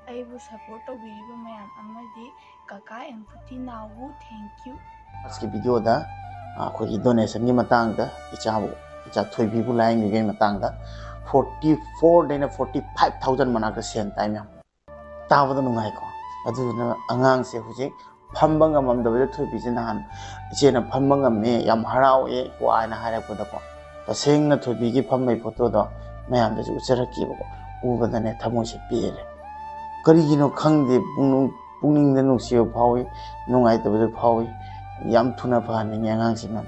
ꯑꯩꯕꯨ ꯁꯄꯣꯔꯠ ꯇꯧꯕꯤꯔꯤꯕ ꯃꯌꯥꯝ ꯑꯃꯗꯤ ꯀꯀꯥ ꯑꯦꯝꯄꯨꯇꯤ ꯅꯥꯎꯕꯨ ꯊꯦꯡꯛꯌꯨ. ꯐꯥꯔꯁꯀꯤ ꯚꯤꯗꯤꯑꯣꯗ ꯑꯩꯈꯣꯏꯒꯤ ꯗꯣꯅꯦꯁꯟꯒꯤ ꯃꯇꯥꯡꯗ ꯏꯆꯥ ꯊꯣꯏꯕꯤꯕꯨ ꯂꯥꯌꯦꯡꯕꯤꯕꯒꯤ ꯃꯇꯥꯡꯗ 44ꯗꯩꯅ 45,000 ꯃꯅꯥꯛꯇ ꯁꯦꯟ ꯇꯥꯏ ꯃꯌꯥꯝ ꯇꯥꯕꯗ ꯅꯨꯡꯉꯥꯏꯀꯣ. ꯑꯗꯨꯗꯨꯅ ꯑꯉꯥꯡꯁꯦ ꯍꯧꯖꯤꯛ ꯐꯝꯕ ꯉꯝꯃꯝꯗꯕꯗ ꯊꯣꯏꯕꯤꯁꯦ ꯅꯍꯥꯟ ꯏꯆꯦꯅ ꯐꯝꯕ ꯉꯝꯃꯦ ꯌꯥꯝ ꯍꯔꯥꯎꯑꯦ ꯋꯥꯅ ꯍꯥꯏꯔꯛꯄꯗꯀꯣ ꯇꯁꯦꯡꯅ ꯊꯣꯏꯕꯤꯒꯤ ꯐꯝꯕꯒꯤ ꯐꯣꯇꯣꯗꯣ ꯃꯌꯥꯝꯗꯁꯨ ꯎꯠꯆꯔꯛꯈꯤꯕꯀꯣ. ꯎꯕꯗꯅꯦ ꯊꯃꯣꯏꯁꯦ ꯄꯦꯜꯂꯦ. ꯀꯔꯤꯒꯤꯅꯣ ꯈꯪꯗꯦ ꯄꯨꯛꯅꯤꯡꯗ ꯅꯨꯡꯁꯤꯕ ꯐꯥꯎꯏ ꯅꯨꯡꯉꯥꯏꯇꯕꯁꯨ ꯐꯥꯎꯏ. ꯌꯥꯝ ꯊꯨꯅ ꯐꯍꯟꯅꯤꯡꯉꯦ ꯑꯉꯥꯡꯁꯤꯅ.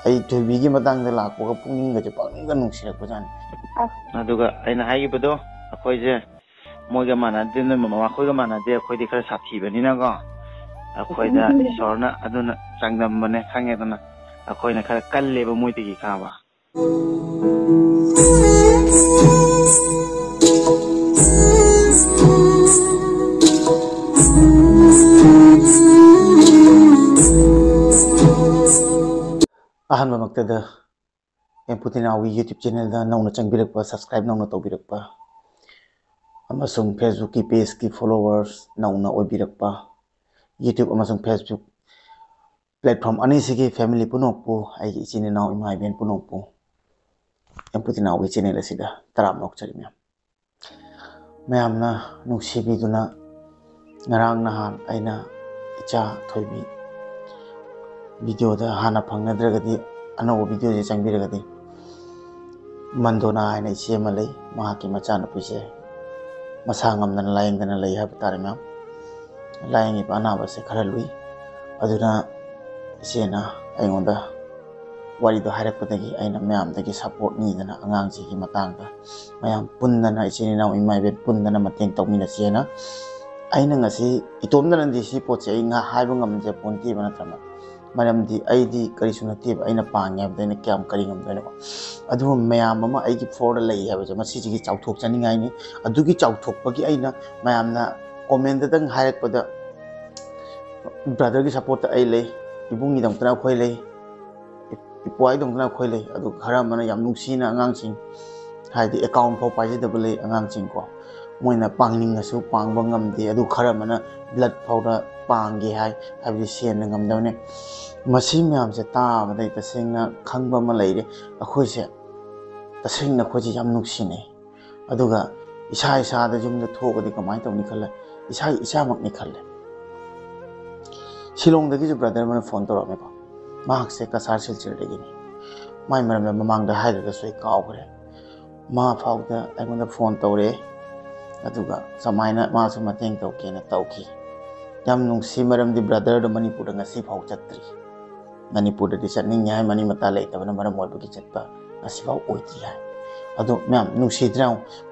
ꯑꯩ ꯊꯣꯏꯕꯤꯒꯤ ꯃꯇꯥꯡꯗ ꯂꯥꯛꯄꯒ ꯄꯨꯛꯅꯤꯡꯒꯁꯦ ꯄꯪꯅꯤꯡꯒ ꯅꯨꯡꯁꯤꯔꯛꯄꯖꯥꯠꯅꯤ. ꯑꯗꯨꯒ ꯑꯩꯅ ꯍꯥꯏꯈꯤꯕꯗꯣ ꯑꯩꯈꯣꯏꯁꯦ ꯃꯣꯏꯒ ꯃꯥꯟꯅꯗꯦ ꯅꯣꯏ ꯃꯃꯥꯈꯣꯏꯒ ꯃꯥꯟꯅꯗꯦ ꯑꯩꯈꯣꯏꯗꯤ ꯈꯔ ꯁꯥꯊꯤꯕꯅꯤꯅꯀꯣ ꯑꯩꯈꯣꯏꯗ ꯏꯁꯣꯔꯅ ꯑꯗꯨꯅ ꯆꯥꯡꯗꯝꯕꯅꯦ ꯈꯪꯉꯦꯗꯅ ꯑꯩꯈꯣꯏꯅ ꯈꯔ ꯀꯜꯂꯦꯕ ꯃꯣꯏꯗꯒꯤ ꯈꯥꯕ. ꯑꯍꯥꯟꯕꯃꯛꯇꯗ ꯑꯦꯝꯄꯨꯇꯤ ꯅꯥꯎꯒꯤ ꯌꯨꯇ꯭ꯌꯨꯕ ꯆꯦꯅꯦꯜꯗ ꯅꯧꯅ ꯆꯪꯕꯤꯔꯛꯄ ꯁꯕꯁꯀ꯭राꯏꯕ ꯅꯧꯅ ꯇꯧꯕꯤꯔꯛꯄ ꯑꯃꯁꯨꯡ ꯐꯦꯁꯕꯨꯛꯀꯤ ꯄꯦꯖꯀꯤ ꯐꯣꯂꯣꯋꯔꯁ ꯅꯧꯅ ꯑꯣꯏꯕꯤꯔꯛꯄ ꯌꯨꯇ꯭ꯌꯨꯕ ꯑꯃꯁꯨꯡ ꯐꯦꯁꯕꯨꯛ ꯄ꯭ꯂꯦꯠꯐꯣर्म ꯑꯅꯤꯁꯤꯒꯤ ꯐꯦꯃꯤꯂꯤ ꯄꯨꯝꯅꯃꯛꯄꯨ ꯑꯩꯒꯤ ꯏꯆꯤꯟ ꯏꯅꯥꯎ ꯏꯃꯥ ꯏꯕꯦꯟ ꯄꯨꯝꯅꯃꯛꯄꯨ ꯑꯦꯝꯄꯨꯇꯤ ꯅꯥꯎꯒꯤ ꯆꯦꯅꯦꯜ ꯑꯁꯤꯗ ꯇꯔꯥꯝꯅ ꯑꯣꯛꯆꯔꯤ. ꯃꯌꯥꯝꯅ ꯅꯨꯡꯁꯤꯕꯤꯗꯨꯅ ꯉꯔꯥꯡ ꯅꯍꯥꯟ ꯑꯩꯅ ꯏꯆꯥ ꯊꯣꯏꯕꯤ ꯚꯤꯗꯤꯑꯣꯗ ꯍꯥꯟꯅ ꯐꯪꯅꯗ꯭ꯔꯒꯗꯤ ꯑꯅꯧꯕ ꯚꯤꯗꯤꯑꯣꯁꯦ ꯆꯪꯕꯤꯔꯒꯗꯤ ꯃꯟꯗꯣꯅꯥ ꯍꯥꯏꯅ ꯏꯆꯦ ꯑꯃ ꯂꯩ. ꯃꯍꯥꯛꯀꯤ ꯃꯆꯥꯅꯨꯄꯤꯁꯦ ꯃꯁꯥ ꯉꯝꯗꯅ ꯂꯥꯌꯦꯡꯗꯅ ꯂꯩ ꯍꯥꯏꯕ ꯇꯥꯔꯦ ꯃꯌꯥꯝ. ꯂꯥꯌꯦꯡꯉꯤꯕ ꯑꯅꯥꯕꯁꯦ ꯈꯔ ꯂꯨꯏ. ꯑꯗꯨꯅ ꯏꯆꯦꯅ ꯑꯩꯉꯣꯟꯗ ꯋꯥꯔꯤꯗꯣ ꯍꯥꯏꯔꯛꯄꯗꯒꯤ ꯑꯩꯅ ꯃꯌꯥꯝꯗꯒꯤ ꯁꯄꯣꯔꯠ ꯅꯤꯗꯅ ꯑꯉꯥꯡꯁꯤꯒꯤ ꯃꯇꯥꯡꯗ ꯃꯌꯥꯝ ꯄꯨꯟꯗꯅ ꯏꯆꯤꯟ ꯏꯅꯥꯎ ꯏꯃꯥ ꯏꯕꯦꯟ ꯄꯨꯟꯗꯅ ꯃꯇꯦꯡ ꯇꯧꯃꯤꯟꯅꯁꯦꯅ ꯑꯩꯅ ꯉꯁꯤ ꯏꯇꯣꯝꯗꯅꯗꯤ ꯁꯤ ꯄꯣꯠꯁꯦ ꯑꯩ ꯍꯥꯏꯕ ꯉꯝꯖ ꯄꯣꯟꯇꯦꯕ ꯅꯠꯇ꯭ꯔꯃ. ꯃꯔꯝꯗꯤ ꯑꯩꯗꯤ ꯀꯔꯤꯁꯨ ꯅꯠꯇꯦꯕ. ꯑꯩꯅ ꯄꯥꯡꯉꯦ ꯍꯥꯏꯕꯗ ꯑꯩꯅ ꯀꯌꯥꯝ ꯀꯔꯤ ꯉꯝꯗꯣꯏꯅꯣ. ꯑꯗꯨꯕꯨ ꯃꯌꯥꯝ ꯑꯃ ꯑꯩꯒꯤ ꯐ꯭ꯂꯣꯔꯗ ꯂꯩ ꯍꯥꯏꯕꯁꯦ ꯃꯁꯤꯁꯤꯒꯤ ꯆꯥꯎꯊꯣꯛꯆꯅꯤꯡꯉꯥꯏꯅꯤ. ꯑꯗꯨꯒꯤ ꯆꯥꯎꯊꯣꯛꯄꯒꯤ ꯑꯩꯅ ꯃꯌꯥꯝꯅ ꯀꯣꯃꯦꯟꯇꯗꯪ ꯍꯥꯏꯔꯛꯄꯗ ꯕ꯭ꯔꯗꯔꯒꯤ ꯁꯄꯣꯔꯠꯇ ꯑꯩ ꯂꯩ, ꯏꯕꯨꯡꯒꯤꯗꯃꯛꯇꯅ ꯑꯩꯈꯣꯏ ꯂꯩ, ꯏꯄ꯭ꯋꯥꯒꯤꯗꯃꯛꯇꯅ ꯑꯩꯈꯣꯏ ꯂꯩ. ꯑꯗꯨ ꯈꯔ ꯑꯃꯅ ꯌꯥꯝ ꯅꯨꯡꯁꯤꯅ ꯑꯉꯥꯡꯁꯤꯡ ꯍꯥꯏꯗꯤ ꯑꯦꯀꯥꯎꯟ ꯐꯥꯎ ꯄꯥꯏꯖꯗꯕ ꯂꯩ ꯑꯉꯥꯡꯁꯤꯡꯀꯣ. ꯃꯣꯏꯅ ꯄꯥꯡꯅꯤꯡꯉꯁꯨ ꯄꯥꯡꯕ ꯉꯝꯗꯦ. ꯑꯗꯨ ꯈꯔ ꯑꯃꯅ ꯕ꯭ꯂꯗ ꯐꯥꯎꯗ ꯄꯥꯡꯒꯦ ꯍꯥꯏꯕꯗꯤ ꯁꯦꯟꯅ ꯉꯝꯗꯕꯅꯦ. ꯃꯁꯤ ꯃꯌꯥꯝꯁꯦ ꯇꯥꯕꯗ ꯇꯁꯦꯡꯅ ꯈꯪꯕ ꯑꯃ ꯂꯩꯔꯦ. ꯑꯩꯈꯣꯏꯁꯦ ꯇꯁꯦꯡꯅ ꯑꯩꯈꯣꯏꯁꯦ ꯌꯥꯝ ꯅꯨꯡꯁꯤꯅꯩ. ꯑꯗꯨꯒ ꯏꯁꯥꯗ ꯌꯨꯝꯗ ꯊꯣꯛꯑꯒꯗꯤ ꯀꯃꯥꯏꯅ ꯇꯧꯅꯤ ꯈꯜꯂꯦ. ꯏꯁꯥꯃꯛꯅꯤ ꯈꯜꯂꯦ. ꯁꯤꯂꯣꯡꯗꯒꯤꯁꯨ ꯕ꯭ꯔꯗꯔ ꯑꯃꯅ ꯐꯣꯟ ꯇꯧꯔꯛꯑꯝꯃꯦꯀꯣ. ꯃꯍꯥꯛꯁꯦ ꯀꯁꯥꯔ ꯁꯤꯜꯆꯔꯗꯒꯤꯅꯤ. ꯃꯥꯏ ꯃꯔꯝꯗ ꯃꯃꯥꯡꯗ ꯍꯥꯏꯔꯒꯁꯨ ꯑꯩ ꯀꯥꯎꯈ꯭ꯔꯦ. ꯃꯥ ꯐꯥꯎꯗ ꯑꯩꯉꯣꯟꯗ ꯐꯣꯟ ꯇꯧꯔꯛꯑꯦ. ꯑꯗꯨꯒ ꯁꯨꯃꯥꯏꯅ ꯃꯥꯁꯨ ꯃꯇꯦꯡ ꯇꯧꯒꯦꯅ ꯇꯧꯈꯤ. ꯌꯥꯝ ꯅꯨꯡꯁꯤ. ꯃꯔꯝꯗꯤ ꯕ꯭ꯔꯗꯔꯗꯣ ꯃꯅꯤꯄꯨꯔꯗ ꯉꯁꯤ ꯐꯥꯎ ꯆꯠꯇ꯭ꯔꯤ. ꯃꯅꯤꯄꯨꯔꯗꯗꯤ ꯆꯠꯅꯤꯡꯉꯦ ꯍꯥꯏ, ꯃꯔꯤ ꯃꯇꯥ ꯂꯩꯇꯕꯅ ꯃꯔꯝ ꯑꯣꯏꯕꯒꯤ ꯆꯠꯄ ꯉꯁꯤꯐꯥꯎ ꯑꯣꯏꯗ꯭ꯔꯤ ꯍꯥꯏ. ꯑꯗꯣ ꯃꯌꯥꯝ ꯅꯨꯡꯁꯤꯗ꯭ꯔꯥ?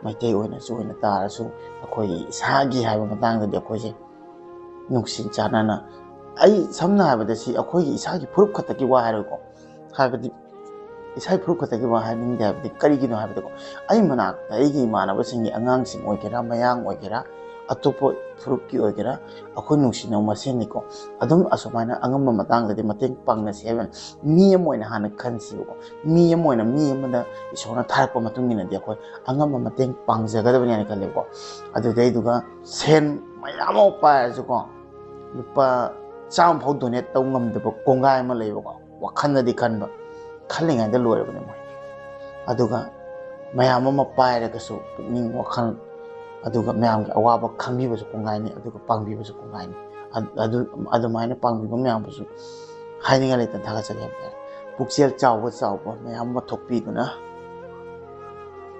ꯃꯩꯇꯩ ꯑꯣꯏꯅ ꯇꯥꯔꯁꯨ ꯑꯩꯈꯣꯏꯒꯤ ꯏꯁꯥꯒꯤ ꯍꯥꯏꯕ ꯃꯇꯥꯡꯗꯗꯤ ꯑꯩꯈꯣꯏꯁꯦ ꯅꯨꯡꯁꯤ ꯆꯥꯟꯅꯅ. ꯑꯩ ꯁꯝꯅ ꯍꯥꯏꯔꯕꯗ ꯁꯤ ꯑꯩꯈꯣꯏꯒꯤ ꯏꯁꯥꯒꯤ ꯐꯨꯔꯨꯞ ꯈꯛꯇꯒꯤ ꯋꯥ ꯍꯥꯏꯔꯣꯏꯀꯣ. ꯍꯥꯏꯕꯗꯤ ꯏꯁꯥꯒꯤ ꯐꯨꯔꯨꯞ ꯈꯛꯇꯒꯤ ꯋꯥ ꯍꯥꯏꯅꯤꯡꯗꯦ. ꯍꯥꯏꯕꯗꯤ ꯀꯔꯤꯒꯤꯅꯣ ꯍꯥꯏꯕꯗꯀꯣ, ꯑꯩ ꯃꯅꯥꯛꯇ ꯑꯩꯒꯤ ꯏꯃꯥꯟꯅꯕꯁꯤꯡꯒꯤ ꯑꯉꯥꯡꯁꯤꯡ ꯑꯣꯏꯒꯦꯔꯥ, ꯃꯌꯥꯡ ꯑꯣꯏꯒꯦꯔꯥ, ꯑꯇꯣꯞꯄ ꯐꯨꯔꯨꯞꯀꯤ ꯑꯣꯏꯒꯦꯔꯥ, ꯑꯩꯈꯣꯏ ꯅꯨꯡꯁꯤꯅꯕ ꯃꯁꯦꯟꯅꯤꯀꯣ. ꯑꯗꯨꯝ ꯑꯁꯨꯃꯥꯏꯅ ꯑꯉꯝꯕ ꯃꯇꯥꯡꯗꯗꯤ ꯃꯇꯦꯡ ꯄꯥꯡꯅꯁꯤ ꯍꯥꯏꯕꯅꯤ. ꯃꯤ ꯑꯃ ꯑꯣꯏꯅ ꯍꯥꯟꯅ ꯈꯟꯁꯤꯕꯀꯣ. ꯃꯤ ꯑꯃ ꯑꯣꯏꯅ ꯃꯤ ꯑꯃꯗ ꯏꯁꯣꯔꯅ ꯊꯥꯔꯛꯄ ꯃꯇꯨꯡ ꯏꯟꯅꯗꯤ ꯑꯩꯈꯣꯏ ꯑꯉꯝꯕ ꯃꯇꯦꯡ ꯄꯥꯡꯖꯒꯗꯕꯅꯤ ꯍꯥꯏꯅ ꯈꯜꯂꯦꯕꯀꯣ. ꯑꯗꯨꯗꯩꯗꯨꯒ ꯁꯦꯟ ꯃꯌꯥꯝ ꯑꯃ ꯄꯥꯏꯔꯁꯨꯀꯣ ꯂꯨꯄꯥ 100 ꯐꯥꯎ ꯗꯣꯅꯦꯠ ꯇꯧ ꯉꯝꯗꯕ ꯀꯣꯡꯒꯥꯏ ꯑꯃ ꯂꯩꯕꯀꯣ. ꯋꯥꯈꯜꯗꯗꯤ ꯈꯜꯂꯤꯉꯩꯗ ꯂꯣꯏꯔꯕꯅꯦ ꯃꯣꯏ. ꯑꯗꯨꯒ ꯃꯌꯥꯝ ꯑꯃ ꯄꯥꯏꯔꯒꯁꯨ ꯄꯨꯛꯅꯤꯡ ꯋꯥꯈꯜ ꯑꯗꯨꯒ ꯃꯌꯥꯝꯒꯤ ꯑꯋꯥꯕ ꯈꯪꯕꯤꯕꯁꯨ ꯀꯣꯡꯒꯥꯏꯅꯤ. ꯑꯗꯨꯒ ꯄꯥꯡꯕꯤꯕꯁꯨ ꯀꯣꯡꯒꯥꯏꯅꯤ. ꯑꯗꯨꯃꯥꯏꯅ ꯄꯥꯡꯕꯤꯕ ꯃꯌꯥꯝꯕꯨꯁꯨ ꯍꯥꯏꯅꯤꯡꯉꯥꯏ ꯂꯩꯇꯅ ꯊꯥꯒꯠꯆꯔꯤ ꯍꯥꯏꯕꯇꯥꯔꯦ. ꯄꯨꯛꯆꯦꯜ ꯆꯥꯎꯕ ꯃꯌꯥꯝ ꯑꯃ ꯊꯣꯛꯄꯤꯗꯨꯅ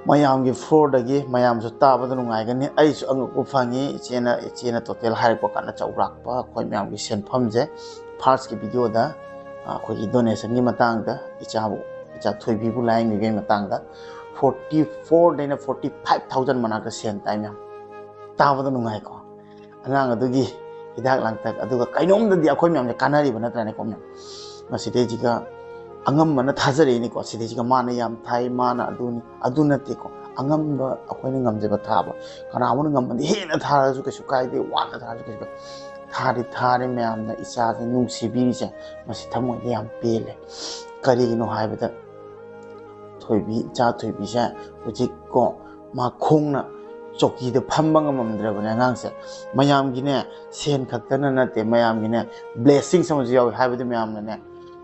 ꯃꯌꯥꯝꯒꯤ ꯐ꯭ꯂꯣꯔꯗꯒꯤ ꯃꯌꯥꯝꯁꯨ ꯇꯥꯕꯗ ꯅꯨꯡꯉꯥꯏꯒꯅꯤ. ꯑꯩꯁꯨ ꯑꯉꯛꯄ ꯐꯪꯉꯤ. ꯏꯆꯦꯅ ꯇꯣꯇꯦꯜ ꯍꯥꯏꯔꯛꯄ ꯀꯥꯟꯗ ꯆꯥꯎꯔꯥꯛꯄ ꯑꯩꯈꯣꯏ ꯃꯌꯥꯝꯒꯤ ꯁꯦꯟꯐꯝꯁꯦ ꯐꯥꯔꯁꯀꯤ ꯚꯤꯗꯤꯑꯣꯗ ꯑꯩꯈꯣꯏꯒꯤ ꯗꯣꯅꯦꯁꯟꯒꯤ ꯃꯇꯥꯡꯗ ꯏꯆꯥ ꯊꯣꯏꯕꯤꯕꯨ ꯂꯥꯌꯦꯡꯕꯤꯕꯒꯤ ꯃꯇꯥꯡꯗ 44ꯗꯩꯅ 45,000 ꯃꯅꯥꯛꯇ ꯁꯦꯟ ꯇꯥꯏ ꯃꯌꯥꯝ ꯇꯥꯕꯗ ꯅꯨꯡꯉꯥꯏꯀꯣ. ꯑꯉꯥꯡ ꯑꯗꯨꯒꯤ ꯍꯤꯗꯥꯛ ꯂꯥꯡꯊꯛ ꯑꯗꯨꯒ ꯀꯩꯅꯣꯝꯗꯗꯤ ꯑꯩꯈꯣꯏ ꯃꯌꯥꯝꯁꯦ ꯀꯥꯟꯅꯔꯤꯕ ꯅꯠꯇ꯭ꯔꯅꯦꯀꯣ ꯃꯌꯥꯝ. ꯃꯁꯤꯗꯩꯁꯤꯒ ꯑꯉꯝꯕꯅ ꯊꯥꯖꯔꯛꯏꯅꯤꯀꯣ. ꯁꯤꯗꯩꯁꯤꯒ ꯃꯥꯅ ꯌꯥꯝ ꯊꯥꯏ, ꯃꯥꯅ ꯑꯗꯨꯅꯤ ꯑꯗꯨ ꯅꯠꯇꯦꯀꯣ. ꯑꯉꯝꯕ ꯑꯩꯈꯣꯏꯅ ꯉꯝꯖꯕ ꯊꯥꯕ. ꯀꯅꯥꯒꯨꯝꯕꯅ ꯉꯝꯃꯗꯤ ꯍꯦꯟꯅ ꯊꯥꯔꯁꯨ ꯀꯩꯁꯨ ꯀꯥꯏꯗꯦ, ꯋꯥꯅ ꯊꯥꯔꯁꯨ ꯀꯩꯁꯨ ꯀꯥꯏꯗꯦ. ꯊꯥꯔꯤ ꯃꯌꯥꯝꯅ ꯏꯆꯥꯁꯦ ꯅꯨꯡꯁꯤꯕꯤꯔꯤꯁꯦ ꯃꯁꯤ ꯊꯃꯣꯏꯗ ꯌꯥꯝ ꯄꯦꯜꯂꯦ. ꯀꯔꯤꯒꯤꯅꯣ ꯍꯥꯏꯕꯗ ꯏꯆꯥ ꯊꯣꯏꯕꯤꯁꯦ ꯍꯧꯖꯤꯛꯀꯣ ꯃꯥ ꯈꯣꯡꯅ ꯆꯧꯀꯤꯗ ꯐꯝꯕ ꯉꯝꯃꯝꯗ꯭ꯔꯕꯅꯦ ꯑꯉꯥꯡꯁꯦ ꯃꯌꯥꯝꯒꯤꯅꯦ ꯁꯦꯟ ꯈꯛꯇꯅ ꯅꯠꯇꯦ ꯃꯌꯥꯝꯒꯤꯅꯦ ꯕ꯭ꯂꯦꯁꯤꯡꯁ ꯑꯃꯁꯨ ꯌꯥꯎꯏ ꯍꯥꯏꯕꯗꯤ ꯃꯌꯥꯝꯅꯅꯦ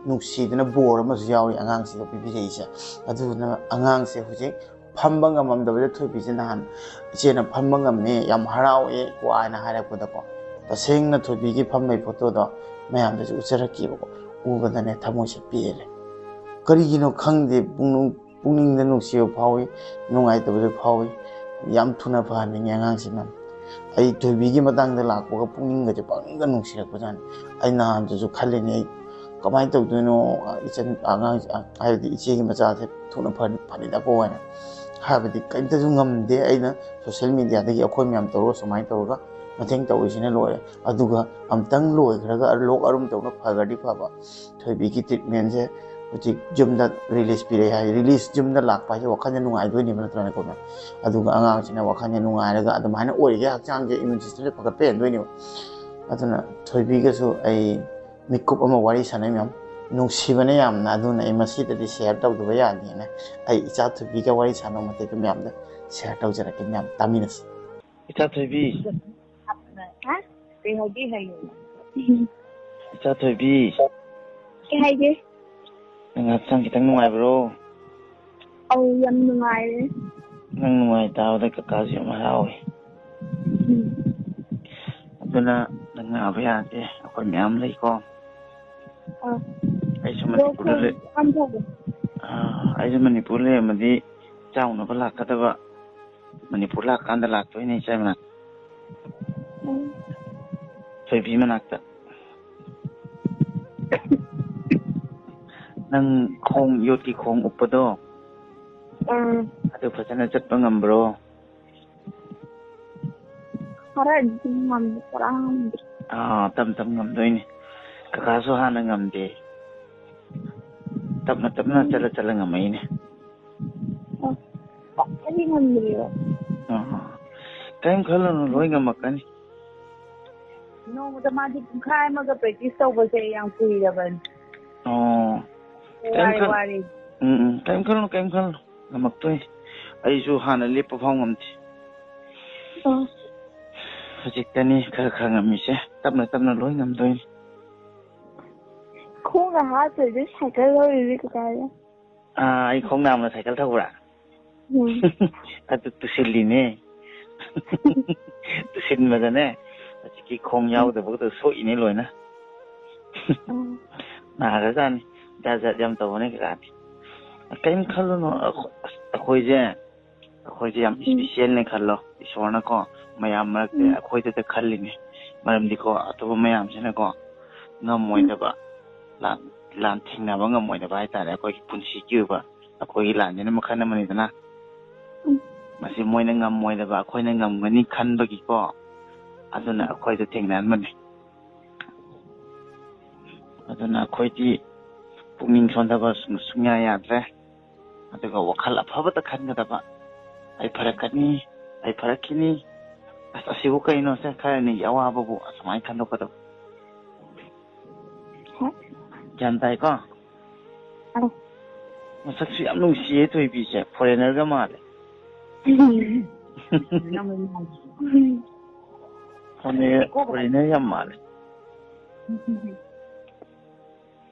ꯅꯨꯡꯁꯤꯗꯅ ꯕꯣꯔ ꯑꯃꯁꯨ ꯌꯥꯎꯏ ꯑꯉꯥꯡꯁꯤꯗ ꯄꯤꯕꯤꯔꯛꯏꯁꯦ ꯑꯗꯨꯗꯨꯅ ꯑꯉꯥꯡꯁꯦ ꯍꯧꯖꯤꯛ ꯐꯝꯕ ꯉꯝꯃꯝꯗꯕꯗ ꯊꯣꯏꯕꯤꯁꯦ ꯅꯍꯥꯟ ꯏꯆꯦꯅ ꯐꯝꯕ ꯉꯝꯃꯦ ꯌꯥꯝ ꯍꯔꯥꯎꯋꯦ ꯋꯥꯅ ꯍꯥꯏꯔꯛꯄꯗꯀꯣ ꯇꯁꯦꯡꯅ ꯊꯣꯏꯕꯤꯒꯤ ꯐꯝꯕꯒꯤ ꯐꯣꯇꯣꯗꯣ ꯃꯌꯥꯝꯗꯁꯨ ꯎꯠꯆꯔꯛꯈꯤꯕꯀꯣ ꯎꯕꯗꯅꯦ ꯊꯃꯣꯏꯁꯦ ꯄꯦꯜꯂꯦ ꯀꯔꯤꯒꯤꯅꯣ ꯈꯪꯗꯦ ꯄꯨꯛꯅꯤꯡꯗ ꯅꯨꯡꯁꯤꯕ ꯐꯥꯎꯏ ꯅꯨꯡꯉꯥꯏꯇꯕꯁꯨ ꯐꯥꯎꯏ ꯌꯥꯝ ꯊꯨꯅ ꯐꯍꯟꯅꯤꯡꯉꯦ ꯑꯉꯥꯡꯁꯤꯅ ꯑꯩ ꯊꯣꯏꯕꯤꯒꯤ ꯃꯇꯥꯡꯗ ꯂꯥꯛꯄꯒ ꯄꯨꯛꯅꯤꯡꯒꯁꯦ ꯄꯪꯅꯤꯡꯒ ꯅꯨꯡꯁꯤꯔꯛꯄꯖꯥꯠꯅꯤ ꯑꯩ ꯅꯍꯥꯟꯗꯁꯨ ꯈꯜꯂꯤꯅꯦ ꯑꯩ ꯀꯃꯥꯏꯅ ꯇꯧꯗꯣꯏꯅꯣ ꯏꯆꯟ ꯑꯉꯥꯡ ꯍꯥꯏꯕꯗꯤ ꯏꯆꯦꯒꯤ ꯃꯆꯥꯁꯦ ꯊꯨꯅ ꯐꯅꯤꯗꯀꯣ ꯍꯥꯏꯅ ꯍꯥꯏꯕꯗꯤ ꯀꯔꯤꯝꯇꯁꯨ ꯉꯝꯗꯦ ꯑꯩꯅ ꯁꯣꯁꯤꯌꯦꯜ ꯃꯤꯗꯤꯌꯥꯗꯒꯤ ꯑꯩꯈꯣꯏ ꯃꯌꯥꯝ ꯇꯧꯔꯒ ꯁꯨꯃꯥꯏꯅ ꯇꯧꯔꯒ ꯃꯇꯦꯡ ꯇꯧꯔꯤꯁꯤꯅ ꯂꯣꯏꯔꯦ ꯑꯗꯨꯒ ꯑꯝꯇꯪ ꯂꯣꯏꯈ꯭ꯔꯒ ꯂꯣꯛ ꯑꯔꯨꯝ ꯇꯧꯅ ꯐꯒ꯭ꯔꯗꯤ ꯐꯕ ꯊꯣꯏꯕꯤꯒꯤ ꯇ꯭ꯔꯤꯠꯃꯦꯟꯁꯦ ꯍꯧꯖꯤꯛ ꯌꯨꯝꯗ ꯔꯤꯂꯤꯁ ꯄꯤꯔꯛꯑꯦ ꯍꯥꯏ ꯔꯤꯂꯤꯁ ꯌꯨꯝꯗ ꯂꯥꯛꯄ ꯍꯥꯏꯁꯦ ꯋꯥꯈꯜꯁꯦ ꯅꯨꯡꯉꯥꯏꯗꯣꯏꯅꯦꯕ ꯅꯠꯇ꯭ꯔꯅꯦꯀꯣ ꯑꯗꯨꯒ ꯑꯉꯥꯡꯁꯤꯅ ꯋꯥꯈꯜꯁꯦ ꯅꯨꯡꯉꯥꯏꯔꯒ ꯑꯗꯨꯃꯥꯏꯅ ꯑꯣꯏꯔꯤꯒꯦ ꯍꯛꯆꯥꯡꯁꯦ ꯏꯝꯃ꯭ꯌꯨꯟ ꯁꯤꯁꯇꯦꯝꯁꯦ ꯐꯒꯠꯄ ꯍꯦꯟꯗꯣꯏꯅꯦꯕ ꯑꯗꯨꯅ ꯊꯣꯏꯕꯤꯒꯁꯨ ꯑꯩ ꯃꯤꯀꯨꯞ ꯑꯃ ꯋꯥꯔꯤ ꯁꯥꯟꯅꯩ ꯃꯌꯥꯝ ꯅꯨꯡꯁꯤꯕꯅ ꯌꯥꯝꯅ ꯑꯗꯨꯅ ꯑꯩ ꯃꯁꯤꯗꯗꯤ ꯁꯦꯌꯔ ꯇꯧꯗꯕ ꯌꯥꯗꯦꯅ ꯑꯩ ꯏꯆꯥ ꯊꯣꯏꯕꯤꯒ ꯋꯥꯔꯤ ꯁꯥꯟꯅꯕ ꯃꯇꯦꯛꯇ ꯃꯌꯥꯝꯗ ꯁꯦꯌꯔ ꯇꯧꯖꯔꯛꯀꯦ ꯃꯌꯥꯝ ꯇꯥꯃꯤꯟꯅꯁꯤ ꯏꯆꯥ ꯊꯣꯏꯕꯤ Kay hagi hayo. ꯏꯆꯥ ꯊꯣꯏꯕꯤ Kay hagi. ꯍꯛꯆꯥꯡ ꯈꯤꯇꯪ ꯅꯨꯡꯉꯥꯏꯕ꯭ꯔꯣ Oh, yam nungay. ꯅꯪ ꯅꯨꯡꯉꯥꯏ ꯇꯥꯕꯗ ꯀꯀꯥꯁꯨ ꯌꯥꯝ ꯍꯔꯥꯎꯏ ꯑꯗꯨꯅ ꯅꯪ ꯅꯥꯕ ꯌꯥꯗꯦ ꯑꯩꯈꯣꯏ ꯃꯌꯥꯝ ꯂꯩꯀꯣ ꯑꯩꯁꯨ ꯃꯅꯤꯄꯨꯔꯗ ꯑꯩꯁꯨ ꯃꯅꯤꯄꯨꯔ ꯂꯩꯔꯝꯃꯗꯤ ꯆꯥꯎꯅꯕ ꯂꯥꯛꯀꯗꯕ ꯃꯅꯤꯄꯨꯔ ꯂꯥꯛꯀꯥꯟꯗ ꯂꯥꯛꯇꯣꯏꯅꯦ ꯏꯆꯥ ꯃꯅꯥꯛ ꯊꯣꯏꯕꯤ ꯃꯅꯥꯛꯇ ꯅꯪ ꯈꯣꯡ ꯌꯣꯠꯀꯤ ꯈꯣꯡ ꯎꯞꯄꯗꯣ ꯑꯗꯨ ꯐꯖꯅ ꯆꯠꯄ ꯉꯝꯕ꯭ꯔꯣ Para mam parang ꯇꯞ ꯇꯞ ꯉꯝꯗꯣꯏꯅꯤ ꯀꯀꯥꯁꯨ ꯍꯥꯟꯅ ꯉꯝꯗꯦ ꯇꯞꯅ ꯇꯞꯅ ꯆꯠꯂ ngамꯃꯩꯅꯦ Any ngamriyo. Kayong khalo loi ngamakkani No, the magic khai maga practice tawbase yang kuiraban. Wari. Kayong khalo ngamaktoi aisu hana lepa phau ngamti hojikani khara ngamise tapna loi ngamdoi Khonga ha se cycle lori ka ya. Ai khong namna cycle thawra atu tusilline tusin madane ki khong yaudaba to soine loina na ga ni da yam tawne ka kaim khalono akhoije yam special ne khallo isorna ko mayam marakte akhoide ta khallini maramdi ko atoba mayam sina ko ngamoidaba lan thingnaba ngamoidaba hai tare akoi punsi kyuba akoi lan ne makhana mani dana masi moina ngamoidaba akhoina ngamgani khanbagi ko aduna akhoide thingnan mani aduna akhoidi pungning sondaba sungya yadre aduga wakhal afabata khangadaba ai farakini asibu kaino se kharani yawababu asmai khandokado jantai ko masaksu yam nungsiye toibi se foreigner ga male foreigner yam male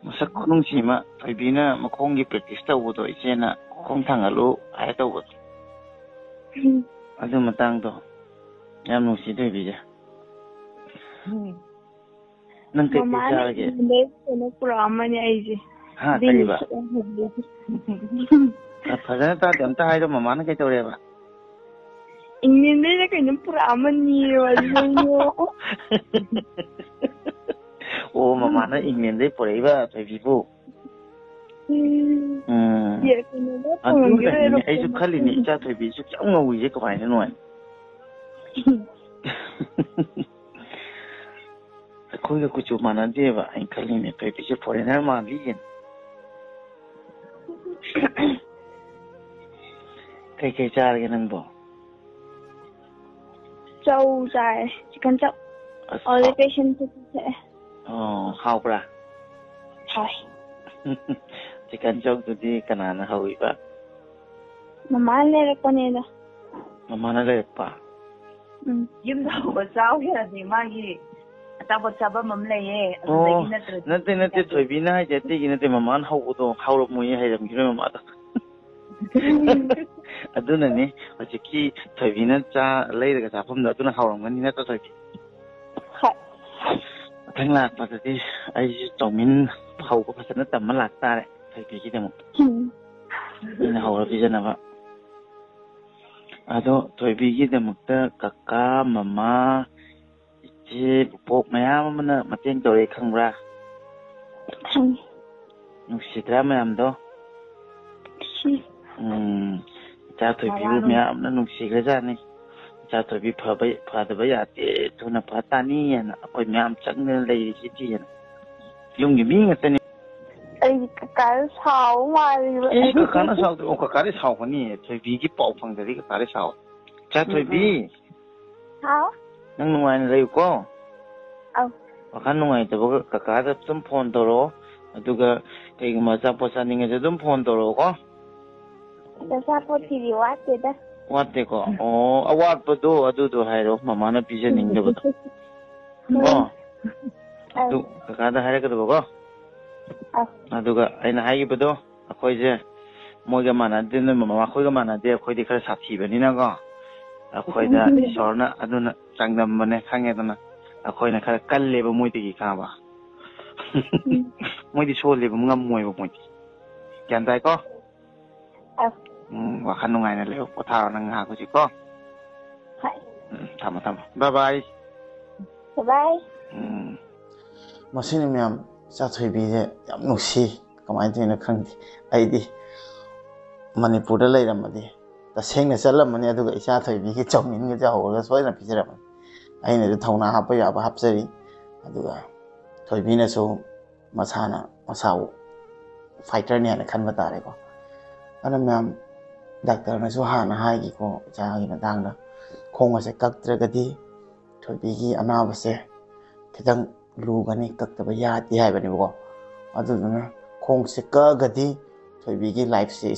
masak nungsima toibina makonggi practice tawudo isena khong thangalu ai tawud adu matang do yam nungsi toibi ja nang ke charage Ne pramani aije ha kaiba fajana ta damta haido mamana ke tawreba inginde ne kaino pramani wajo o mamana inginde poreba toibibu ye kaino da anu aisu khalini cha toibi su chang ngawije kamaina noi Koiga kuchu mana deva ai khalini toibi se foreigner ma ligen kai charge nangbo Chow chai chicken chow. All the patients how bra Hi. chicken chow tu di kanana hawi ba Mama le rekoneda. mamana le pa ꯌꯨꯝꯗ ꯍꯧꯕ ꯆꯥꯎ ꯍꯦꯔꯗꯤ ꯃꯥꯒꯤ ꯑꯆꯥꯄꯣꯠ ꯆꯥꯐꯝ ꯑꯃ ꯂꯩꯌꯦ ꯑꯗꯨꯗꯒꯤ ꯅꯠꯇ꯭ꯔꯗꯤ ꯅꯠꯇꯦ ꯊꯣꯏꯕꯤꯅ ꯍꯥꯏꯁꯦ ꯑꯇꯩꯒꯤ ꯅꯠꯇꯦ ꯃꯃꯥꯅ ꯍꯧꯕꯗꯣ ꯍꯧꯔꯝꯃꯣꯏꯌꯦ ꯍꯩꯔꯝꯈꯤꯔꯣꯏ ꯃꯃꯥꯗꯣ ꯑꯗꯨꯅꯅꯤ ꯍꯧꯖꯤꯛꯀꯤ ꯊꯣꯏꯕꯤꯅ ꯂꯩꯔꯒ ꯆꯥꯐꯝꯗꯣ ꯑꯗꯨꯅ ꯍꯧꯔꯝꯒꯅꯤ ꯅꯠꯇ꯭ꯔ ꯊꯣꯏꯕꯤ ꯃꯊꯪ ꯂꯥꯛꯄꯗꯗꯤ ꯑꯩꯁꯨ ꯆꯧꯃꯤꯟ ꯍꯧꯕ ꯐꯖꯅ ꯇꯝꯃ ꯂꯥꯛꯇꯥꯔꯦ ꯊꯣꯏꯕꯤꯒꯤꯗꯃꯛ ꯑꯩꯅ ꯍꯧꯔ ꯄꯤꯖꯅꯕ ꯑꯗꯣ ꯊꯣꯏꯕꯤꯒꯤꯗꯃꯛꯇ ꯀꯀꯥ ꯃꯃꯥ ꯏꯆꯦ ꯄꯨꯄꯣꯛ ꯃꯌꯥꯝ ꯑꯃꯅ ꯃꯇꯦꯡ ꯇꯧꯔꯦ ꯈꯪꯕ꯭ꯔꯥ ꯅꯨꯡꯁꯤꯗ꯭ꯔꯥ ꯃꯌꯥꯝꯗꯣ ꯏꯆꯥ ꯊꯣꯏꯕꯤꯕꯨ ꯃꯌꯥꯝꯅ ꯅꯨꯡꯁꯤꯈ꯭ꯔꯖꯥꯠꯅꯤ ꯏꯆꯥ ꯊꯣꯏꯕꯤ ꯐꯗꯕ ꯌꯥꯗꯦ ꯊꯨꯅ ꯐ ꯇꯥꯅꯤꯅ ꯑꯩꯈꯣꯏ ꯃꯌꯥꯝ ꯆꯪꯗꯅ ꯂꯩꯔꯤꯁꯤꯗꯤꯅ ꯌꯨꯝꯒꯤ ꯃꯤ ꯉꯥꯛꯇꯅꯤ ꯑꯩꯗꯤ ꯀꯀꯥꯗ ꯁꯥꯎ ꯃꯥꯜꯂꯤꯕ ꯀꯀꯥꯅ ꯁꯥꯎꯗꯦ ꯀꯀꯥꯗꯤ ꯁꯥꯎꯒꯅꯤ ꯊꯣꯏꯕꯤꯒꯤ ꯄꯥꯎ ꯐꯪꯗ꯭ꯔꯗꯤ ꯀꯀꯥꯗꯤ ꯁꯥꯎ ꯏꯆꯥ ꯊꯣꯏꯕꯤ ꯍꯥꯎ ꯅꯪ ꯅꯨꯡꯉꯥꯏꯅ ꯂꯩꯌꯨꯀꯣ ꯑꯧ ꯋꯥꯈꯜ ꯅꯨꯡꯉꯥꯏꯇꯕꯒ ꯀꯀꯥꯗ ꯑꯗꯨꯝ ꯐꯣꯟ ꯇꯧꯔꯛꯑꯣ ꯑꯗꯨꯒ ꯀꯩꯒꯨꯝꯕ ꯑꯆꯥꯄꯣꯠ ꯆꯥꯅꯤꯡꯉꯁꯨ ꯑꯗꯨꯝ ꯐꯣꯟ ꯇꯧꯔꯛꯑꯣꯀꯣ ꯑꯆꯥꯄꯣꯠꯀꯤꯗꯤ ꯋꯥꯠꯇꯦꯗ ꯋꯥꯠꯇꯦꯀꯣ ꯑꯣ ꯑꯋꯥꯠꯄꯗꯣ ꯑꯗꯨꯗꯣ ꯍꯥꯏꯔꯣ ꯃꯃꯥꯅ ꯄꯤꯖꯅꯤꯡꯗꯕꯗꯣ ꯀꯣ ꯑꯗꯨ ꯀꯀꯥꯗ ꯍꯥꯏꯔꯛꯀꯗꯕꯀꯣ ꯑꯗꯨꯒ ꯑꯩꯅ ꯍꯥꯏꯈꯤꯕꯗꯣ ꯑꯩꯈꯣꯏꯁꯦ ꯃꯣꯏꯒ ꯃꯥꯟꯅꯗꯦ ꯅꯣꯏ ꯃꯃꯥꯈꯣꯏꯒ ꯃꯥꯟꯅꯗꯦ ꯑꯩꯈꯣꯏꯗꯤ ꯈꯔ ꯁꯥꯊꯤꯕꯅꯤꯅꯀꯣ ꯑꯩꯈꯣꯏꯗ ꯏꯁꯣꯔꯅ ꯑꯗꯨꯅ ꯆꯥꯡꯗꯝꯕꯅꯦ ꯈꯪꯉꯦꯗꯅ ꯑꯩꯈꯣꯏꯅ ꯈꯔ ꯀꯜꯂꯦꯕ ꯃꯣꯏꯗꯒꯤ ꯈꯪꯉꯕ ꯃꯣꯏꯗꯤ ꯁꯣꯜꯂꯦꯕ ꯉꯝꯃꯣꯏꯕ ꯃꯣꯏꯗꯤ ꯒ꯭ꯌꯥꯟ ꯇꯥꯏꯀꯣ ꯋꯥꯈꯜ ꯅꯨꯡꯉꯥꯏꯅ ꯂꯩꯌꯣ ꯄꯣꯊꯥꯔꯣ ꯅꯪ ꯉꯥꯏꯍꯥꯛ ꯍꯧꯖꯤꯛꯀꯣ ꯊꯝꯃꯣ ꯕꯥꯏ ꯕꯥꯏ ꯕꯥꯏ ꯃꯁꯤꯅꯤ ꯃꯌꯥꯝ ꯏꯆꯥꯊꯣꯏꯕꯤꯁꯦ ꯌꯥꯝ ꯅꯨꯡꯁꯤ ꯀꯃꯥꯏꯅ ꯇꯧꯔꯤꯅꯣ ꯈꯪꯗꯦ ꯑꯩꯗꯤ ꯃꯅꯤꯄꯨꯔꯗ ꯂꯩꯔꯝꯃꯗꯤ ꯇꯁꯦꯡꯅ ꯆꯠꯂꯝꯃꯅꯤ ꯑꯗꯨꯒ ꯏꯆꯥꯊꯣꯏꯕꯤꯒꯤ ꯆꯧꯃꯤꯟꯒꯁꯦ ꯍꯧꯔꯒ ꯁꯣꯏꯗꯅ ꯄꯤꯖꯔꯝꯃꯅꯤ ꯑꯩꯅꯁꯨ ꯊꯧꯅꯥ ꯍꯥꯞꯄ ꯌꯥꯕ ꯍꯥꯞꯆꯔꯤ ꯑꯗꯨꯒ ꯊꯣꯏꯕꯤꯅꯁꯨ ꯃꯁꯥꯕꯨ ꯐꯥꯏꯇꯔꯅꯤ ꯍꯥꯏꯅ ꯈꯟꯕ ꯇꯥꯔꯦꯀꯣ ꯑꯗꯨꯅ ꯃꯌꯥꯝ ꯗꯥꯛꯇꯔꯅꯁꯨ ꯍꯥꯟꯅ ꯍꯥꯏꯈꯤꯀꯣ ꯏꯆꯥꯒꯤ ꯃꯇꯥꯡꯗ ꯈꯣꯡ ꯑꯁꯦ ꯀꯛꯇ꯭ꯔꯒꯗꯤ ꯊꯣꯏꯕꯤꯒꯤ ꯑꯅꯥꯕꯁꯦ ꯈꯤꯇꯪ ꯂꯨꯒꯅꯤ ꯀꯛꯇꯕ ꯌꯥꯗꯦ ꯍꯥꯏꯕꯅꯦꯕꯀꯣ ꯑꯗꯨꯗꯨꯅ ꯈꯣꯡꯁꯦ ꯀꯛꯑꯒꯗꯤ ꯊꯣꯏꯕꯤꯒꯤ ꯂꯥꯏꯐꯁꯦ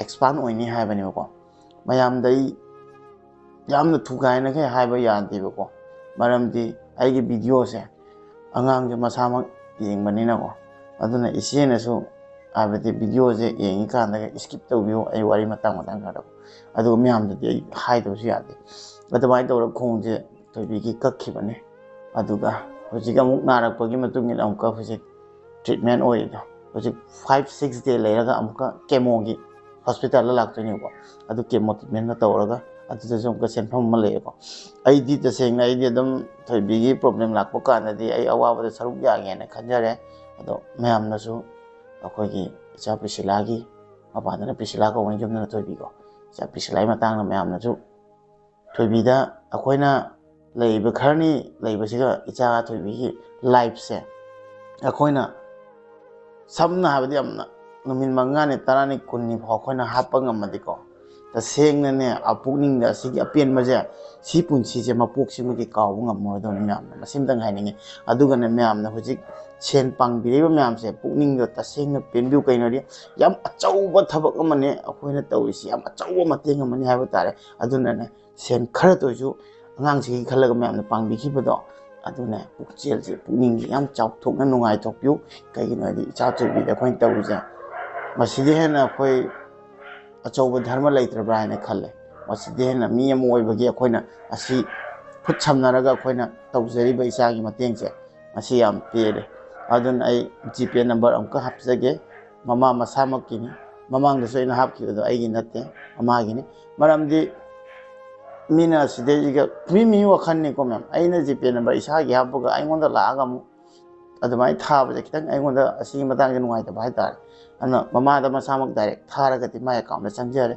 ꯑꯦꯛꯁꯄꯥꯟ ꯑꯣꯏꯅꯤ ꯍꯥꯏꯕꯅꯦꯕꯀꯣ ꯃꯌꯥꯝꯗ ꯑꯩ ꯌꯥꯝꯅ ꯊꯨꯒꯥꯏꯅꯈꯩ ꯍꯥꯏꯕ ꯌꯥꯗꯦꯕꯀꯣ ꯃꯔꯝꯗꯤ ꯑꯩꯒꯤ ꯚꯤꯗꯤꯑꯣꯁꯦ ꯑꯉꯥꯡꯁꯦ ꯃꯁꯥꯃꯛ ꯌꯦꯡꯕꯅꯤꯅꯀꯣ ꯑꯗꯨꯅ ꯏꯆꯦꯅꯁꯨ ꯍꯥꯏꯕꯗꯤ ꯚꯤꯗꯤꯑꯣꯁꯦ ꯌꯦꯡꯉꯤꯀꯥꯟꯗꯒ ꯏꯁꯀꯤꯞ ꯇꯧꯕꯤꯌꯨ ꯑꯩ ꯋꯥꯔꯤ ꯃꯇꯥꯡ ꯈꯔꯗ ꯑꯗꯨꯒ ꯃꯌꯥꯝꯗꯗꯤ ꯑꯩ ꯍꯥꯏꯗꯕꯁꯨ ꯌꯥꯗꯦ ꯑꯗꯨꯃꯥꯏꯅ ꯇꯧꯔꯒ ꯈꯣꯡꯁꯦ ꯊꯣꯏꯕꯤꯒꯤ ꯀꯛꯈꯤꯕꯅꯤ ꯑꯗꯨꯒ ꯍꯧꯖꯤꯛ ꯑꯃꯨꯛ ꯅꯥꯔꯛꯄꯒꯤ ꯃꯇꯨꯡ ꯏꯟꯅ ꯑꯃꯨꯛꯀ ꯍꯧꯖꯤꯛ ꯇ꯭ꯔꯤꯠꯃꯦꯟ ꯑꯣꯏꯔꯤꯗꯣ ꯍꯧꯖꯤꯛ 5-6 ꯗꯦ ꯂꯩꯔꯒ ꯑꯃꯨꯛꯀ ꯀꯦꯃꯣꯒꯤ ꯍꯣꯁꯄꯤꯇꯥꯜꯗ ꯂꯥꯛꯇꯣꯏꯅꯦꯕꯀꯣ ꯑꯗꯨ ꯀꯦꯃꯣ ꯇ꯭ꯔꯤꯠꯃꯦꯟꯒ ꯇꯧꯔꯒ ꯑꯗꯨꯗꯁꯨ ꯑꯃꯨꯛꯀ ꯁꯦꯟꯐꯝ ꯑꯃ ꯂꯩꯌꯦꯀꯣ ꯑꯩꯗꯤ ꯇꯁꯦꯡꯅ ꯑꯩꯗꯤ ꯑꯗꯨꯝ ꯊꯣꯏꯕꯤꯒꯤ ꯄ꯭ꯔꯣꯕ꯭ꯂꯦꯝ ꯂꯥꯛꯄ ꯀꯥꯟꯗꯗꯤ ꯑꯩ ꯑꯋꯥꯕꯗ ꯁꯔꯨꯛ ꯌꯥꯒꯦꯅ ꯈꯟꯖꯔꯦ ꯑꯗꯣ ꯃꯌꯥꯝꯅꯁꯨ ꯑꯩꯈꯣꯏꯒꯤ ꯏꯆꯥ ꯄ꯭ꯔꯤꯁꯤꯂꯥꯒꯤ ꯃꯄꯥꯟꯗꯅ ꯄ꯭ꯔꯤꯁꯤꯂꯥ ꯀꯧꯕꯅꯤ ꯌꯨꯝꯗꯅ ꯊꯣꯏꯕꯤꯀꯣ ꯏꯆꯥ ꯄ꯭ꯔꯤꯁꯤꯂꯥꯒꯤ ꯃꯇꯥꯡꯗ ꯃꯌꯥꯝꯅꯁꯨ ꯊꯣꯏꯕꯤꯗ ꯑꯩꯈꯣꯏꯅ ꯂꯩꯕ ꯈꯔꯅꯤ ꯂꯩꯕꯁꯤꯒ ꯏꯆꯥ ꯊꯣꯏꯕꯤꯒꯤ ꯂꯥꯏꯐꯁꯦ ꯑꯩꯈꯣꯏꯅ ꯁꯝꯅ ꯍꯥꯏꯕꯗꯤ ꯌꯥꯝꯅ ꯅꯨꯃꯤꯠ 5ꯅꯤ 10ꯅꯤ 10ꯅꯤ ꯐꯥꯎ ꯑꯩꯈꯣꯏꯅ ꯍꯥꯞꯄ ꯉꯝꯃꯗꯤꯀꯣ ꯇꯁꯦꯡꯅꯅꯦ ꯄꯨꯛꯅꯤꯡꯗ ꯑꯁꯤꯒꯤ ꯑꯄꯦꯟꯕꯁꯦ ꯁꯤ ꯄꯨꯟꯁꯤꯁꯦ ꯃꯄꯣꯛꯁꯤꯃꯗꯤ ꯀꯥꯎꯕ ꯉꯝꯃꯔꯣꯏꯗꯕꯅꯤ ꯃꯌꯥꯝꯅ ꯃꯁꯤꯃꯇꯪ ꯍꯥꯏꯅꯤꯡꯉꯤ ꯑꯗꯨꯒꯅꯦ ꯃꯌꯥꯝꯅ ꯍꯧꯖꯤꯛ ꯁꯦꯟ ꯄꯥꯡꯕꯤꯔꯤꯕ ꯃꯌꯥꯝꯁꯦ ꯄꯨꯛꯅꯤꯡꯗ ꯇꯁꯦꯡꯅ ꯄꯦꯟꯕꯤꯌꯨ ꯀꯩꯅꯣꯗꯤ ꯌꯥꯝ ꯑꯆꯧꯕ ꯊꯕꯛ ꯑꯃꯅꯦ ꯑꯩꯈꯣꯏꯅ ꯇꯧꯔꯤꯁꯤ ꯌꯥꯝ ꯑꯆꯧꯕ ꯃꯇꯦꯡ ꯑꯃꯅꯤ ꯍꯥꯏꯕ ꯇꯥꯔꯦ ꯑꯗꯨꯅꯅꯦ ꯁꯦꯟ ꯈꯔꯇ ꯑꯣꯏꯁꯨ ꯑꯉꯥꯡꯁꯤꯒꯤ ꯈꯜꯂꯒ ꯃꯌꯥꯝꯅ ꯄꯥꯡꯕꯤꯈꯤꯕꯗꯣ ꯑꯗꯨꯅ ꯄꯨꯛꯆꯦꯜꯁꯦ ꯄꯨꯛꯅꯤꯡꯁꯦ ꯌꯥꯝ ꯆꯥꯎꯊꯣꯛꯅ ꯅꯨꯡꯉꯥꯏꯊꯣꯛꯄꯤꯌꯨ ꯀꯩꯒꯤꯅꯣ ꯍꯥꯏꯗꯤ ꯏꯆꯥ ꯊꯣꯏꯕꯤꯗ ꯑꯩꯈꯣꯏꯅ ꯇꯧꯔꯤꯁꯦ ꯃꯁꯤꯗꯤ ꯍꯦꯟꯅ ꯑꯩꯈꯣꯏ ꯑꯆꯧꯕ ꯙꯔꯃ ꯂꯩꯇ꯭ꯔꯕ꯭ꯔꯥ ꯍꯥꯏꯅ ꯈꯜꯂꯦ ꯃꯁꯤꯗꯤ ꯍꯦꯟꯅ ꯃꯤ ꯑꯃ ꯑꯣꯏꯕꯒꯤ ꯑꯩꯈꯣꯏꯅ ꯑꯁꯤ ꯈꯨꯠ ꯁꯝꯅꯔꯒ ꯑꯩꯈꯣꯏꯅ ꯇꯧꯖꯔꯤꯕ ꯏꯆꯥꯒꯤ ꯃꯇꯦꯡꯁꯦ ꯃꯁꯤ ꯌꯥꯝ ꯄꯦꯜꯂꯦ ꯑꯗꯨꯅ ꯑꯩ ꯖꯤꯄꯦ ꯅꯝꯕꯔ ꯑꯃꯨꯛꯀ ꯍꯥꯞꯆꯒꯦ ꯃꯃꯥ ꯃꯁꯥꯃꯛꯀꯤꯅꯤ ꯃꯃꯥꯡꯗꯁꯨ ꯑꯩꯅ ꯍꯥꯞꯈꯤꯕꯗꯣ ꯑꯩꯒꯤ ꯅꯠꯇꯦ ꯃꯃꯥꯒꯤꯅꯤ ꯃꯔꯝꯗꯤ ꯃꯤꯅ ꯁꯤꯗꯩꯁꯤꯒ ꯃꯤ ꯋꯥꯈꯜꯅꯤꯀꯣ ꯃꯦꯝ ꯑꯩꯅ ꯖꯤꯄꯦ ꯅꯝꯕꯔ ꯏꯁꯥꯒꯤ ꯍꯥꯞꯄꯒ ꯑꯩꯉꯣꯟꯗ ꯂꯥꯛꯑꯒ ꯑꯃꯨꯛ ꯑꯗꯨꯃꯥꯏꯅ ꯊꯥꯕꯁꯦ ꯈꯤꯇꯪ ꯑꯩꯉꯣꯟꯗ ꯑꯁꯤꯒꯤ ꯃꯇꯥꯡꯁꯦ ꯅꯨꯡꯉꯥꯏꯇꯕ ꯍꯥꯏꯇꯥꯔꯦ ꯑꯗꯨꯅ ꯃꯃꯥꯗ ꯃꯁꯥꯃꯛ ꯗꯥꯏꯔꯦꯛ ꯊꯥꯔꯒꯗꯤ ꯃꯥꯏ ꯑꯦꯀꯥꯎꯟꯗ ꯆꯪꯖꯔꯦ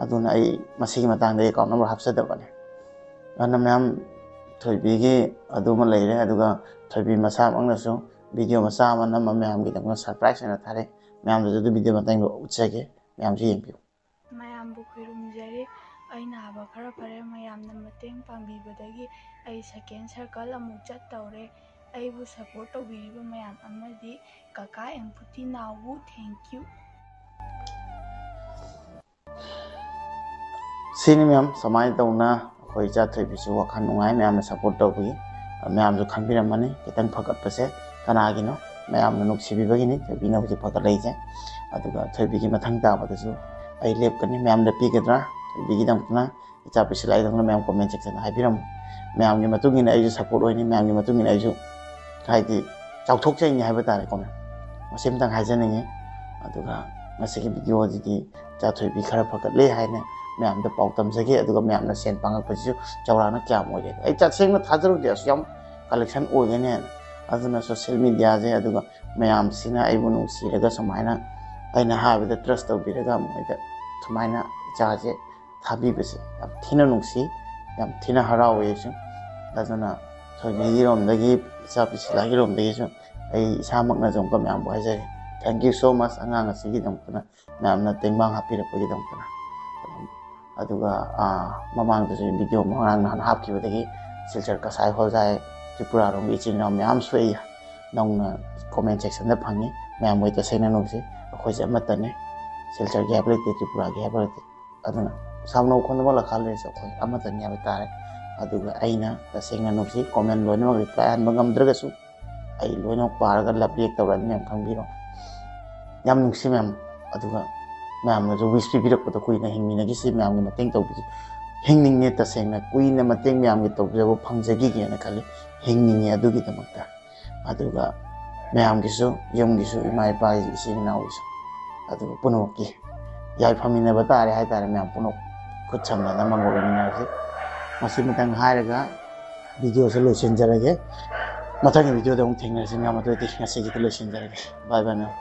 ꯑꯗꯨꯅ ꯑꯩ ꯃꯁꯤꯒꯤ ꯃꯇꯥꯡꯗ ꯑꯦꯀꯥꯎꯟ ꯅꯝꯕꯔ ꯍꯥꯞꯆꯗꯕꯅꯦ ꯑꯗꯨꯅ ꯃꯌꯥꯝ ꯊꯣꯏꯕꯤꯒꯤ ꯑꯗꯨꯃ ꯂꯩꯔꯦ ꯑꯗꯨꯒ ꯊꯣꯏꯕꯤ ꯃꯁꯥꯃꯛꯅꯁꯨ ꯚꯤꯗꯤꯑꯣ ꯃꯆꯥ ꯑꯃ ꯅꯝꯃ ꯃꯌꯥꯝꯒꯤꯗꯃꯛꯇ ꯁꯔꯄ꯭ꯔꯥꯏꯖ ꯑꯣꯏꯅ ꯊꯥꯔꯛꯑꯦ ꯃꯌꯥꯝꯗꯁꯨ ꯑꯗꯨ ꯚꯤꯗꯤꯑꯣ ꯃꯇꯦꯡꯗꯣ ꯎꯠꯆꯒꯦ ꯃꯌꯥꯝꯁꯨ ꯌꯦꯡꯕꯤꯌꯨ ꯃꯌꯥꯝꯕꯨ ꯈꯨꯔꯨꯝꯖꯔꯤ ꯑꯩ ꯅꯥꯕ ꯈꯔ ꯐꯔꯦ ꯃꯌꯥꯝꯅ ꯃꯇꯦꯡ ꯄꯥꯡꯕꯤꯕꯗꯒꯤ ꯑꯩ ꯁꯦꯀꯦꯟ ꯁꯔꯀꯜ ꯑꯃꯨꯛ ꯆꯠꯇꯧꯔꯦ ꯑꯩꯕꯨ ꯁꯞꯄꯣꯔꯠ ꯇꯧꯕꯤꯔꯤꯕ ꯃꯌꯥꯝ ꯑꯃꯗꯤ ꯀꯀꯥ ꯑꯦꯝꯄꯨꯇꯤ ꯅꯥꯎꯕꯨ ꯊꯦꯡꯛ ꯌꯨ ꯁꯤꯅꯤ ꯃꯌꯥꯝ ꯁꯨꯃꯥꯏꯅ ꯇꯧꯅ ꯑꯩꯈꯣꯏ ꯏꯆꯥ ꯊꯣꯏꯕꯤꯁꯨ ꯋꯥꯈꯜ ꯅꯨꯡꯉꯥꯏ ꯃꯌꯥꯝꯅ ꯁꯞꯄꯣꯔꯠ ꯇꯧꯕꯤ ꯃꯌꯥꯝꯁꯨ ꯈꯪꯕꯤꯔꯝꯃꯅꯤ ꯈꯤꯇꯪ ꯐꯒꯠꯄꯁꯦ ꯀꯅꯥꯒꯤꯅꯣ ꯃꯌꯥꯝꯅ ꯅꯨꯡꯁꯤꯕꯤꯕꯒꯤꯅꯤ ꯊꯣꯏꯕꯤꯅ ꯍꯧꯖꯤꯛ ꯐꯒꯠꯂꯛꯏꯁꯦ ꯑꯗꯨꯒ ꯊꯣꯏꯕꯤꯒꯤ ꯃꯊꯪ ꯇꯥꯕꯗꯁꯨ ꯑꯩ ꯂꯦꯞꯀꯅꯤ ꯃꯌꯥꯝꯗ ꯄꯤꯒꯗ꯭ꯔꯥ ꯊꯣꯏꯕꯤꯒꯤꯗꯃꯛꯇꯅ ꯏꯆꯥ ꯄꯤꯁꯤꯜꯂꯛꯏꯗꯧꯅ ꯃꯌꯥꯝ ꯀꯣꯃꯦꯟ ꯁꯦꯛꯁꯟꯗ ꯍꯥꯏꯕꯤꯔꯝꯃꯨ ꯃꯌꯥꯝꯒꯤ ꯃꯇꯨꯡ ꯏꯟꯅ ꯑꯩꯁꯨ ꯁꯞꯄꯣꯔꯠ ꯑꯣꯏꯅꯤ ꯃꯌꯥꯝꯒꯤ ꯃꯇꯨꯡ ꯏꯟꯅ ꯑꯩꯁꯨ ꯍꯥꯏꯗꯤ ꯆꯥꯎꯊꯣꯛꯆꯩꯅꯤ ꯍꯥꯏꯕ ꯇꯥꯔꯦꯀꯣ ꯃꯁꯤ ꯑꯃꯇꯪ ꯍꯥꯏꯖꯅꯤꯡꯉꯤ ꯑꯗꯨꯒ ꯉꯁꯤꯒꯤ ꯚꯤꯗꯤꯑꯣꯁꯤꯗꯤ ꯏꯆꯥ ꯊꯣꯏꯕꯤ ꯈꯔ ꯐꯒꯠꯂꯦ ꯍꯥꯏꯅ ꯃꯌꯥꯝꯗ ꯄꯥꯎ ꯇꯝꯖꯒꯦ ꯑꯗꯨꯒ ꯃꯌꯥꯝꯅ ꯁꯦꯟ ꯄꯥꯡꯉꯛꯄꯁꯤꯁꯨ ꯆꯥꯎꯔꯥꯛꯅ ꯀꯌꯥꯝ ꯑꯣꯏꯔꯦ ꯑꯩ ꯇꯁꯦꯡꯅ ꯊꯥꯖꯔꯨꯗꯦ ꯑꯁꯨꯛ ꯌꯥꯝ ꯀꯂꯦꯛꯁꯟ ꯑꯣꯏꯒꯅꯦꯅ ꯑꯗꯨꯅ ꯁꯣꯁꯤꯌꯦꯜ ꯃꯤꯗꯤꯌꯥꯁꯦ ꯑꯗꯨꯒ ꯃꯌꯥꯝꯁꯤꯅ ꯑꯩꯕꯨ ꯅꯨꯡꯁꯤꯔꯒ ꯁꯨꯃꯥꯏꯅ ꯑꯩꯅ ꯍꯥꯏꯕꯗ ꯇ꯭ꯔꯁ ꯇꯧꯕꯤꯔꯒ ꯃꯣꯏꯗ ꯁꯨꯃꯥꯏꯅ ꯏꯆꯥꯁꯦ ꯊꯥꯕꯤꯕꯁꯦ ꯌꯥꯝ ꯊꯤꯅ ꯅꯨꯡꯁꯤ ꯌꯥꯝ ꯊꯤꯅ ꯍꯔꯥꯎꯋꯦ ꯑꯩꯁꯨ ꯑꯗꯨꯅ ꯊꯣꯏꯕꯤꯒꯤꯔꯣꯝꯗꯒꯤ ꯏꯆꯥ ꯄꯤꯁꯤꯂꯥꯒꯤꯔꯣꯝꯗꯒꯤꯁꯨ ꯑꯩ ꯏꯁꯥꯃꯛꯅꯁꯨ ꯑꯃꯨꯛꯀ ꯃꯌꯥꯝꯕꯨ ꯍꯥꯏꯖꯔꯤ ꯊꯦꯡꯛ ꯌꯨ ꯁꯣ ꯃꯆ ꯑꯉꯥꯡ ꯑꯁꯤꯒꯤꯗꯃꯛꯇꯅ ꯃꯌꯥꯝꯅ ꯇꯦꯡꯕꯥꯡ ꯍꯥꯞꯄꯤꯔꯛꯄꯒꯤꯗꯃꯛꯇꯅ ꯑꯗꯨꯒ ꯃꯃꯥꯡꯗꯁꯨ ꯚꯤꯗꯤꯑꯣ ꯉꯔꯥꯡ ꯅꯍꯥꯟ ꯍꯥꯞꯈꯤꯕꯗꯒꯤ ꯁꯤꯜꯆꯔ ꯀꯁꯥꯏ ꯍꯣꯜꯖꯥꯏ ꯇ꯭ꯔꯤꯄꯨꯔꯥꯔꯣꯝꯒꯤ ꯏꯆꯤꯜ ꯏꯅꯥꯎ ꯃꯌꯥꯝꯁꯨ ꯑꯩ ꯅꯧꯅ ꯀꯣꯃꯦꯟ ꯁꯦꯛꯁꯟꯗ ꯐꯪꯉꯤ ꯃꯌꯥꯝ ꯃꯣꯏ ꯇꯁꯦꯡꯅ ꯅꯨꯡꯁꯤ ꯑꯩꯈꯣꯏꯁꯦ ꯑꯃꯠꯇꯅꯦ ꯁꯤꯜꯆꯔꯒꯤ ꯍꯥꯏꯕ ꯂꯩꯇꯦ ꯇ꯭ꯔꯤꯄꯨꯔꯥꯒꯤ ꯍꯥꯏꯕ ꯂꯩꯇꯦ ꯑꯗꯨꯅ ꯁꯥꯎꯅꯧ ꯈꯣꯟꯗꯃꯛ ꯂꯛꯈꯥ ꯂꯩꯔꯤꯁꯦ ꯑꯩꯈꯣꯏ ꯑꯃꯠꯇꯅꯤ ꯍꯥꯏꯕ ꯇꯥꯔꯦ ꯑꯗꯨꯒ ꯑꯩꯅ ꯇꯁꯦꯡꯅ ꯅꯨꯡꯁꯤ ꯀꯣꯃꯦꯟ ꯂꯣꯏꯅꯃꯛ ꯔꯤꯄ꯭ꯂꯥꯏ ꯍꯟꯕ ꯉꯝꯗ꯭ꯔꯒꯁꯨ ꯑꯩ ꯂꯣꯏꯅꯃꯛ ꯄꯥꯔꯒ ꯂꯞ ꯔꯤꯑꯦꯛ ꯇꯧꯔꯛꯑꯅꯤ ꯃꯌꯥꯝ ꯈꯪꯕꯤꯔꯣ ꯌꯥꯝ ꯅꯨꯡꯁꯤ ꯃꯌꯥꯝ ꯑꯗꯨꯒ ꯃꯌꯥꯝꯅꯁꯨ ꯋꯤꯁ ꯄꯤꯕꯤꯔꯛꯄꯗꯣ ꯀꯨꯏꯅ ꯍꯤꯡꯃꯤꯟꯅꯈꯤꯁꯤ ꯃꯌꯥꯝꯒꯤ ꯃꯇꯦꯡ ꯇꯧꯕꯤꯈꯤ ꯍꯤꯡꯅꯤꯡꯉꯦ ꯇꯁꯦꯡꯅ ꯀꯨꯏꯅ ꯃꯇꯦꯡ ꯃꯌꯥꯝꯒꯤ ꯇꯧꯖꯕ ꯐꯪꯖꯈꯤꯒꯦꯅ ꯈꯜꯂꯤ ꯍꯤꯡꯅꯤꯡꯉꯦ ꯑꯗꯨꯒꯤꯗꯃꯛꯇ ꯑꯗꯨꯒ ꯃꯌꯥꯝꯒꯤꯁꯨ ꯌꯨꯝꯒꯤꯁꯨ ꯏꯃꯥ ꯏꯄꯥꯒꯤ ꯏꯆꯤꯜ ꯏꯅꯥꯎꯒꯤꯁꯨ ꯑꯗꯨꯒ ꯄꯨꯝꯅꯃꯛꯀꯤ ꯌꯥꯏꯐꯃꯤꯟꯅꯕ ꯇꯥꯔꯦ ꯍꯥꯏꯇꯥꯔꯦ ꯃꯌꯥꯝ ꯄꯨꯝꯅꯃꯛ ꯈꯨꯠ ꯁꯝꯅꯅ ꯃꯪꯒꯣꯜ ꯑꯣꯏꯃꯤꯟꯅꯔꯁꯤ ꯃꯁꯤꯃꯇꯪ ꯍꯥꯏꯔꯒ ꯚꯤꯗꯤꯑꯣꯁꯦ ꯂꯣꯏꯁꯤꯟꯖꯔꯒꯦ ꯃꯊꯪꯒꯤ ꯚꯤꯗꯤꯑꯣꯗ ꯑꯃꯨꯛ ꯊꯦꯡꯅꯔꯁꯤ ꯃꯌꯥꯝ ꯑꯗꯨꯑꯣꯏꯗꯤ ꯉꯁꯤꯒꯤꯗꯤ ꯂꯣꯏꯁꯤꯟꯖꯔꯒꯦ ꯕꯥꯏ ꯕꯥꯏ ꯃꯌꯥꯝ